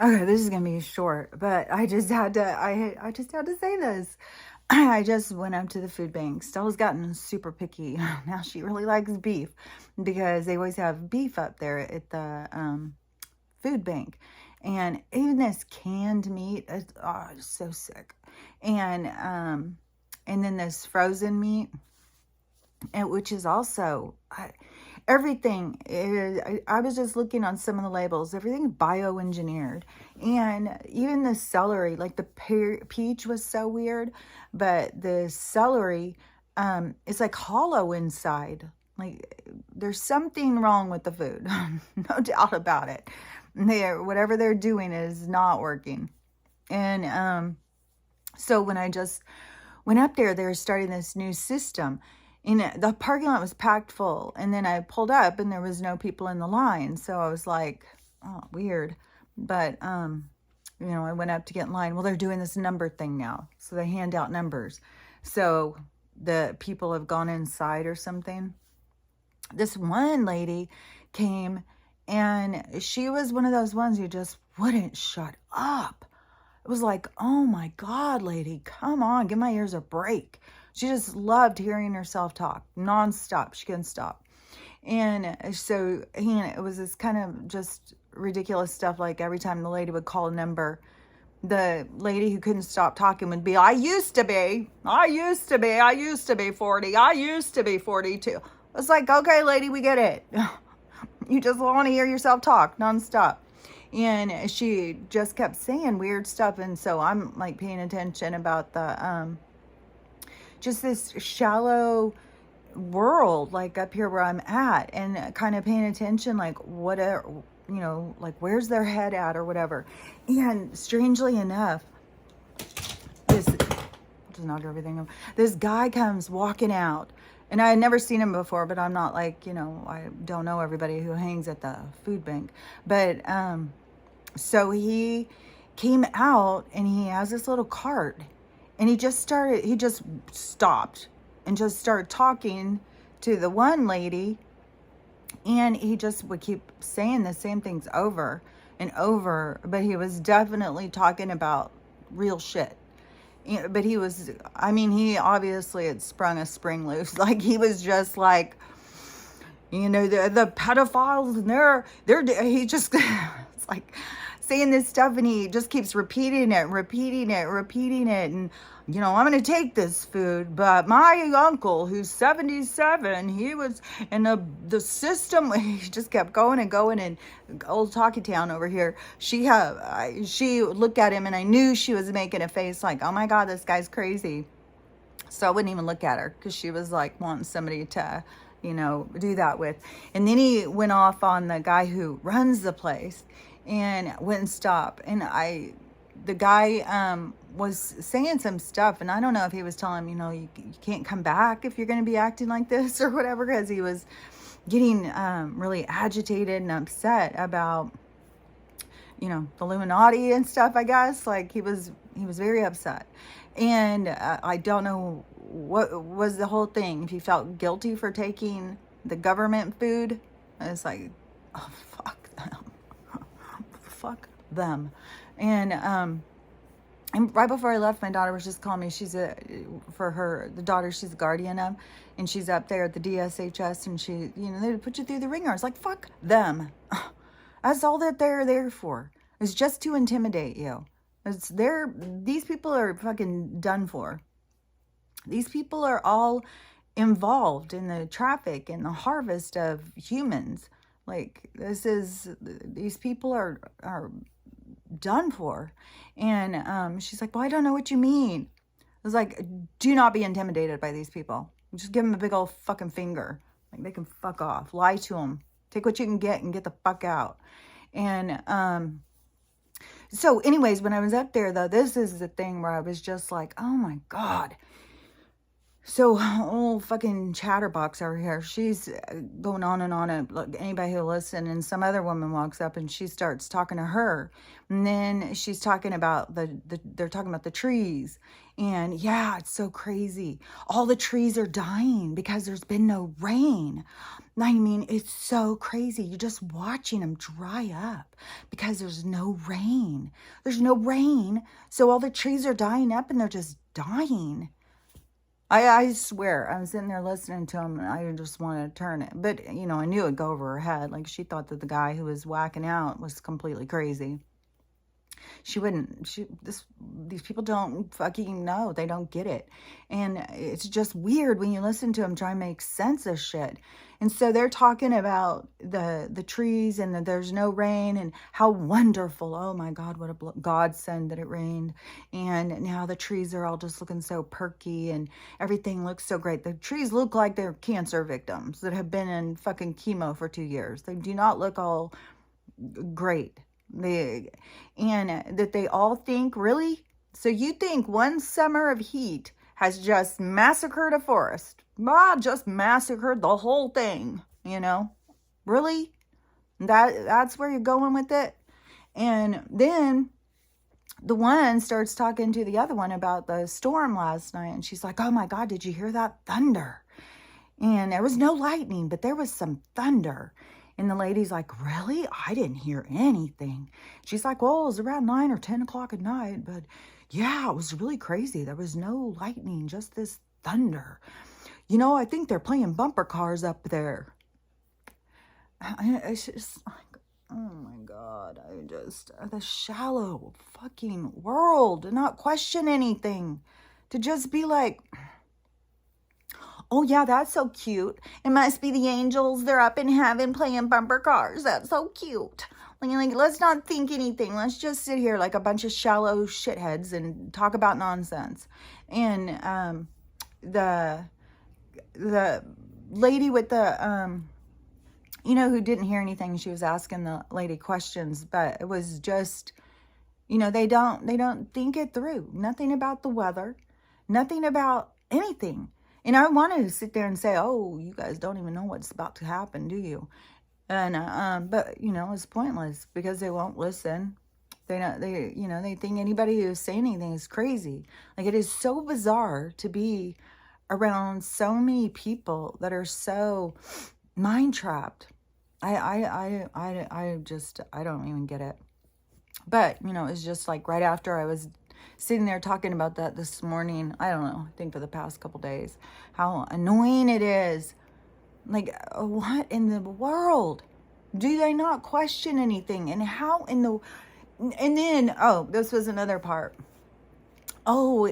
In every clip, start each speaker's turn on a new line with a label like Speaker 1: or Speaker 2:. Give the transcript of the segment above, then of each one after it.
Speaker 1: Okay, this is gonna be short, but I just had to. I just had to say this. I just went up to the food bank. Stella's gotten super picky now. She really likes beef because they always have beef up there at the food bank, and even this canned meat is so sick, and then this frozen meat, and which is also everything is. I was just looking on some of the labels. Everything's bioengineered, and even the celery, like the peach was so weird, but the celery, it's like hollow inside. Like there's something wrong with the food, no doubt about it. Whatever they're doing is not working, and so when I just went up there, they were starting this new system. And the parking lot was packed full. And then I pulled up and there was no people in the line. So I was like, oh, weird. But, I went up to get in line. Well, they're doing this number thing now. So they hand out numbers. So the people have gone inside or something. This one lady came and she was one of those ones who just wouldn't shut up. It was like, oh my God, lady, come on, give my ears a break. She just loved hearing herself talk nonstop. She couldn't stop. And so, it was this kind of just ridiculous stuff. Like every time the lady would call a number, the lady who couldn't stop talking would be, I used to be 40, I used to be 42. It's like, okay, lady, we get it. You just want to hear yourself talk nonstop. And she just kept saying weird stuff. And so I'm like paying attention about the, just this shallow world, like up here where I'm at, and kind of paying attention, like what are, like where's their head at or whatever. And strangely enough, this, just knocked everything up. This guy comes walking out. And I had never seen him before, but I'm not like, I don't know everybody who hangs at the food bank. But so he came out and he has this little cart. And he just stopped and just started talking to the one lady. And he just would keep saying the same things over and over. But he was definitely talking about real shit. But he obviously had sprung a spring loose. Like he was just like, the pedophiles and he just, it's like saying this stuff and he just keeps repeating it. And, I'm going to take this food, but my uncle who's 77, he was in the system. He just kept going. And old Talkie Town over here, she looked at him and I knew she was making a face like, oh my God, this guy's crazy. So I wouldn't even look at her because she was like wanting somebody to, do that with. And then he went off on the guy who runs the place and wouldn't stop. And the guy was saying some stuff, and I don't know if he was telling him, you can't come back if you're going to be acting like this or whatever, because he was getting really agitated and upset about, the Illuminati and stuff, I guess. Like he was very upset. And I don't know what was the whole thing. If he felt guilty for taking the government food, it's like, oh, fuck them. Fuck them. And right before I left, my daughter was just calling me. The daughter she's a guardian of, and she's up there at the DSHS, and she, they put you through the ringer. It's like, fuck them. That's all that they're there for. It's just to intimidate you. These people are fucking done for. These people are all involved in the traffic and the harvest of humans. Like these people are done for. And she's like, well, I don't know what you mean. I was like, do not be intimidated by these people. Just give them a big old fucking finger. Like they can fuck off. Lie to them. Take what you can get and get the fuck out. And so anyways, when I was up there though, this is the thing where I was just like, oh my God. So, old fucking chatterbox over here, she's going on and on, and like, anybody who listen, and some other woman walks up and she starts talking to her. And then she's talking about they're talking about the trees. And yeah, it's so crazy. All the trees are dying because there's been no rain. I mean, it's so crazy. You're just watching them dry up because there's no rain. There's no rain. So all the trees are dying up and they're just dying. I swear, I was sitting there listening to him and I just wanted to turn it. But, you know, I knew it'd go over her head. Like, she thought that the guy who was whacking out was completely crazy. These people don't fucking know. They don't get it. And it's just weird when you listen to them try and make sense of shit. And so they're talking about the trees and that there's no rain and how wonderful. Oh my God, what a godsend that it rained. And now the trees are all just looking so perky and everything looks so great. The trees look like they're cancer victims that have been in fucking chemo for 2 years. They do not look all great. And that they all think, really? So you think one summer of heat has just massacred a forest? Just massacred the whole thing, you know? Really? That's where you're going with it? And then the one starts talking to the other one about the storm last night, and she's like, oh my God, did you hear that thunder? And there was no lightning, but there was some thunder. And the lady's like, really? I didn't hear anything. She's like, well, it was around 9 or 10 o'clock at night, but yeah, it was really crazy. There was no lightning, just this thunder. You know, I think they're playing bumper cars up there. It's just like, oh my God, the shallow fucking world, to not question anything, to just be like, oh yeah, that's so cute. It must be the angels. They're up in heaven playing bumper cars. That's so cute. Like, let's not think anything. Let's just sit here like a bunch of shallow shitheads and talk about nonsense. And the lady with the you know, who didn't hear anything, she was asking the lady questions, but it was just, you know, they don't think it through. Nothing about the weather, nothing about anything. And I wanted to sit there and say, oh, you guys don't even know what's about to happen, do you? And but you know, it's pointless because they won't listen. They think anybody who's saying anything is crazy. Like, it is so bizarre to be around so many people that are so mind trapped. I don't even get it. But, you know, it's just like right after I was sitting there talking about that this morning, I don't know, I think for the past couple days, how annoying it is. Like, what in the world? Do they not question anything? And how in the... And then, oh, this was another part. Oh,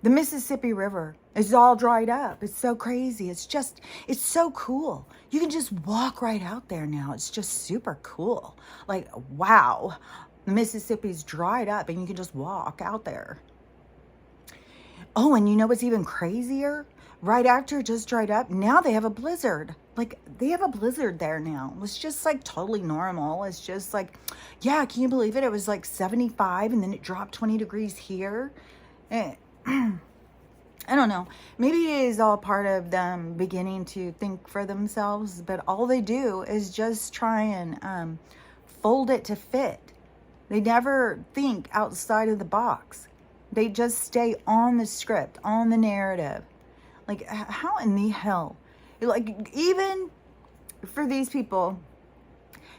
Speaker 1: the Mississippi River is all dried up. It's so crazy. It's so cool. You can just walk right out there now. It's just super cool. Like, wow. The Mississippi's dried up and you can just walk out there. Oh, and you know what's even crazier? Right after it just dried up, now they have a blizzard. Like, they have a blizzard there now. It's just like totally normal. It's just like, yeah, can you believe it? It was like 75 and then it dropped 20 degrees here. I don't know. Maybe it is all part of them beginning to think for themselves, but all they do is just try and fold it to fit. They never think outside of the box. They just stay on the script, on the narrative. Like, how in the hell? Like, even for these people,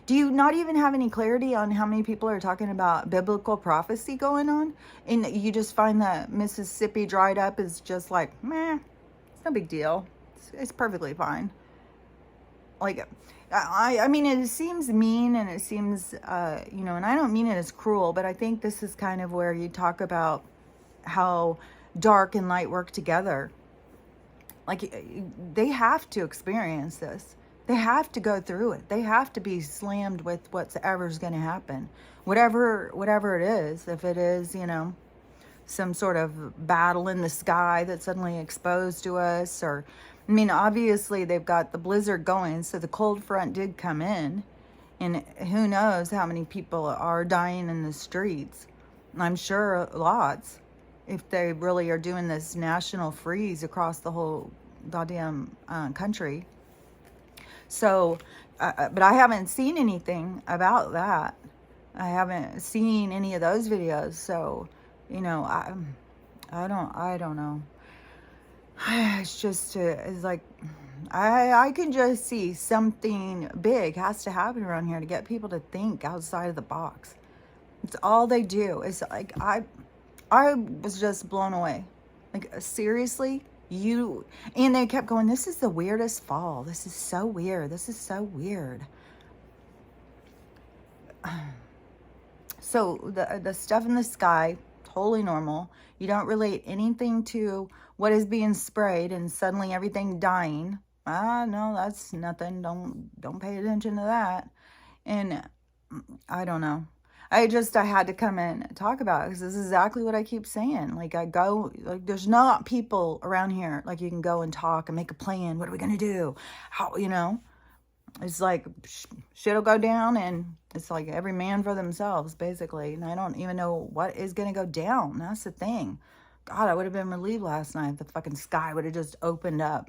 Speaker 1: do you not even have any clarity on how many people are talking about biblical prophecy going on? And you just find that Mississippi dried up is just like, meh, it's no big deal. It's perfectly fine. Like, I mean, it seems mean and it seems, you know, and I don't mean it as cruel, but I think this is kind of where you talk about how dark and light work together. Like, they have to experience this. They have to go through it. They have to be slammed with whatever's going to happen. Whatever it is. If it is, you know, some sort of battle in the sky that's suddenly exposed to us. Or, I mean, obviously they've got the blizzard going, so the cold front did come in. And who knows how many people are dying in the streets. I'm sure lots. if they really are doing this national freeze across the whole goddamn country. So, but I haven't seen anything about that. I haven't seen any of those videos. So, you know, I don't know. It's just, it's like, I can just see something big has to happen around here to get people to think outside of the box. It's all they do. It's like, I was just blown away. Like, seriously? And they kept going, this is the weirdest fall. This is so weird. This is so weird. So the stuff in the sky, totally normal. You don't relate anything to what is being sprayed and suddenly everything dying. No, that's nothing. Don't pay attention to that. And I don't know. I had to come in and talk about it because this is exactly what I keep saying. Like, there's not people around here. Like, you can go and talk and make a plan. What are we going to do? How, it's like shit'll go down and it's like every man for themselves, basically. And I don't even know what is going to go down. That's the thing. God, I would have been relieved last night if the fucking sky would have just opened up.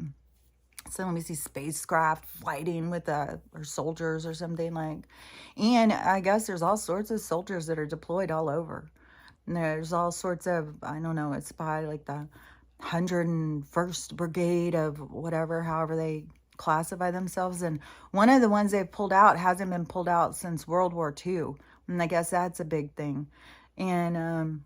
Speaker 1: So we see spacecraft fighting with or soldiers or something like. And I guess there's all sorts of soldiers that are deployed all over. And there's all sorts of, I don't know, it's by like the 101st Brigade of whatever, however they classify themselves. And one of the ones they've pulled out hasn't been pulled out since World War II. And I guess that's a big thing. And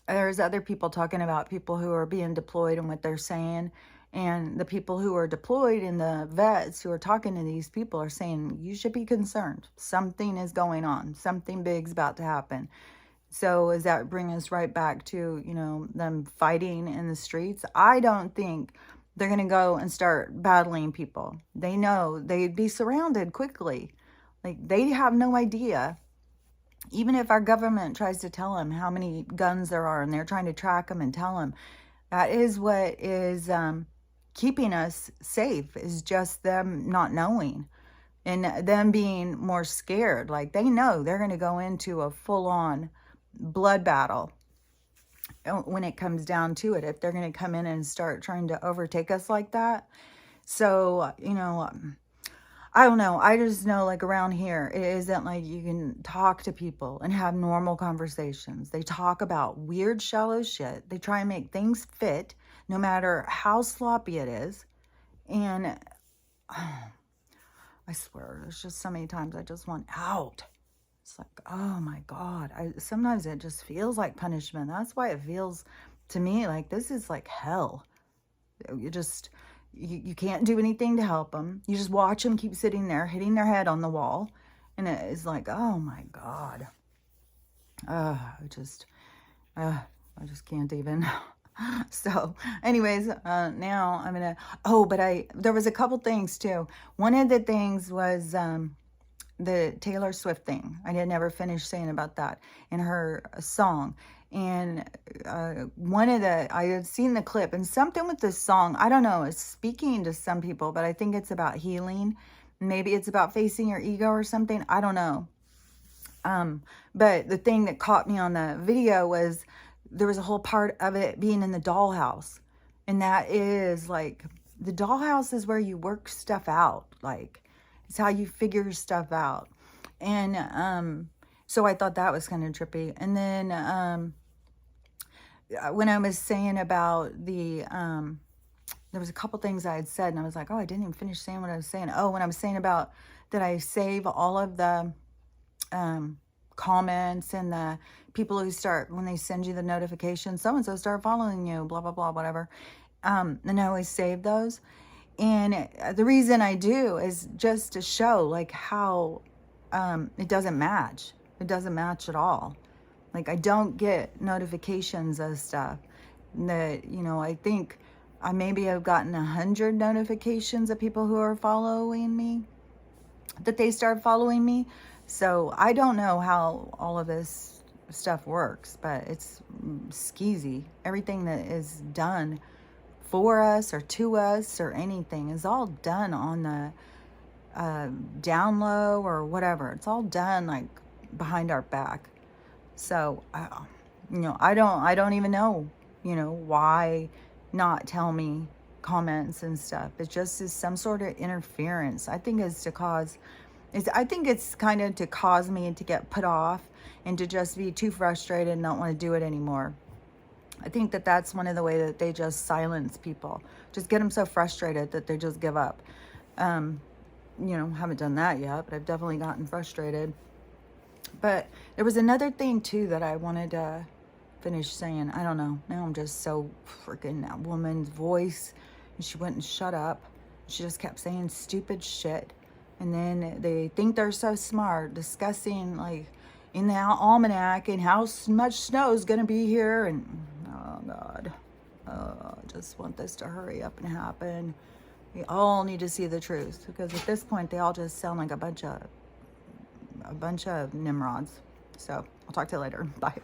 Speaker 1: there's other people talking about people who are being deployed and what they're saying. And the people who are deployed and the vets who are talking to these people are saying, you should be concerned. Something is going on. Something big's about to happen. So does that bring us right back to, them fighting in the streets? I don't think they're going to go and start battling people. They know they'd be surrounded quickly. Like, they have no idea. Even if our government tries to tell them how many guns there are and they're trying to track them and tell them, that is what is keeping us safe, is just them not knowing and them being more scared. Like, they know they're going to go into a full-on blood battle when it comes down to it, if they're going to come in and start trying to overtake us like that. So, I don't know. I just know, like, around here, it isn't like you can talk to people and have normal conversations. They talk about weird, shallow shit. They try and make things fit, no matter how sloppy it is. And I swear, there's just so many times I just want out. It's like, oh my God. Sometimes it just feels like punishment. That's why it feels to me like this is like hell. You can't do anything to help them. You just watch them keep sitting there, hitting their head on the wall. And it is like, oh my God. I just can't even. So anyways, now I'm going to, there was a couple things too. One of the things was, the Taylor Swift thing. I didn't ever finish saying about that in her song. And I had seen the clip, and something with this song, I don't know, it's speaking to some people, but I think it's about healing. Maybe it's about facing your ego or something. I don't know. But the thing that caught me on the video was there was a whole part of it being in the dollhouse. And that is like, the dollhouse is where you work stuff out. Like, it's how you figure stuff out. And so I thought that was kind of trippy. And then when I was saying about there was a couple things I had said, and I was like, oh, I didn't even finish saying what I was saying. Oh, when I was saying about that I save all of the comments and the people who start, when they send you the notification, so-and-so start following you, blah, blah, blah, whatever. And I always save those. And the reason I do is just to show like how it doesn't match. It doesn't match at all. Like, I don't get notifications of stuff that, I think I maybe have gotten 100 notifications of people who are following me, that they start following me. So I don't know how all of this stuff works, but it's skeezy. Everything that is done for us or to us or anything is all done on the down low or whatever. It's all done like behind our back. So I don't even know, why not tell me comments and stuff. It just is some sort of interference. I think it's kind of to cause me to get put off and to just be too frustrated and not want to do it anymore. I think that that's one of the way that they just silence people. Just get them so frustrated that they just give up. Haven't done that yet, but I've definitely gotten frustrated. But there was another thing too that I wanted to finish saying. I don't know. Now I'm just so freaking that woman's voice. And she wouldn't shut up. She just kept saying stupid shit. And then they think they're so smart, discussing like in the almanac and how much snow is going to be here. And oh God, I just want this to hurry up and happen. We all need to see the truth, because at this point they all just sound like a bunch of Nimrods. So I'll talk to you later. Bye.